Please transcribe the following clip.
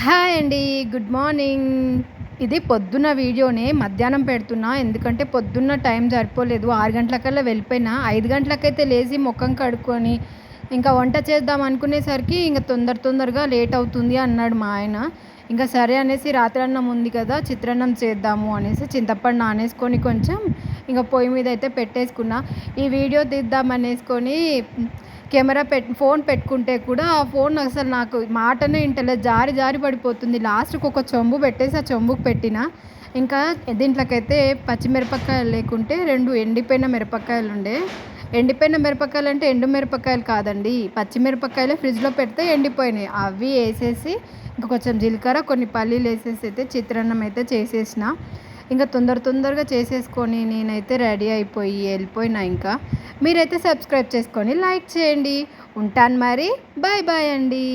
Hi అండి. Good morning. ఇది పొద్దున్న వీడియోనే మధ్యాహ్నం పెడుతున్నా. ఎందుకంటే పొద్దున్న టైం సరిపోలేదు. 6 గంటలకల్లా వెళ్ళిపోయినా. 5 గంటలకైతే లేచి మొఖం కడుక్కొని ఇంకా వంట చేద్దాం అనుకునేసరికి ఇంక తొందరగా లేట్ అవుతుంది అన్నాడు మా ఆయన. ఇంకా సరే అనేసి రాత్రన్నం ఉంది కదా, చిత్రాన్నం చేద్దాము అనేసి చింతపండు నానేసుకొని కొంచెం ఇంక పొయ్యి మీద అయితే పెట్టేసుకున్నా. ఈ వీడియో తీద్దామనేసుకొని ఫోన్ పెట్టుకుంటే కూడా ఆ ఫోన్ అసలు నాకు మాటనే వింటలేదు. జారి పడిపోతుంది. లాస్ట్‌కి ఒక చెంబు పెట్టేసి ఆ చెంబుకి పెట్టిన. ఇంకా దీంట్లోకైతే పచ్చిమిరపకాయలు లేకుంటే 2 ఎండిపోయిన మిరపకాయలుండే. ఎండిపోయిన మిరపకాయలంటే ఎండు మిరపకాయలు కాదండి. పచ్చిమిరపకాయలే ఫ్రిడ్జ్‌లో పెడితే ఎండిపోయినాయి. అవి ఏసేసి ఇంక కొంచెం జీలకర్ర, కొన్ని పల్లీలేసేసి అయితే చిత్రాన్నం అయితే చేసేసిన. ఇంకా తొందరగా చేసేసుకొని నేనైతే రెడీ అయిపోయి వెళ్ళిపోయినా ఇంకా. మీరైతే సబ్స్క్రైబ్ చేసుకొని లైక్ చేయండి. ఉంటాను మరి. బాయ్ అండి.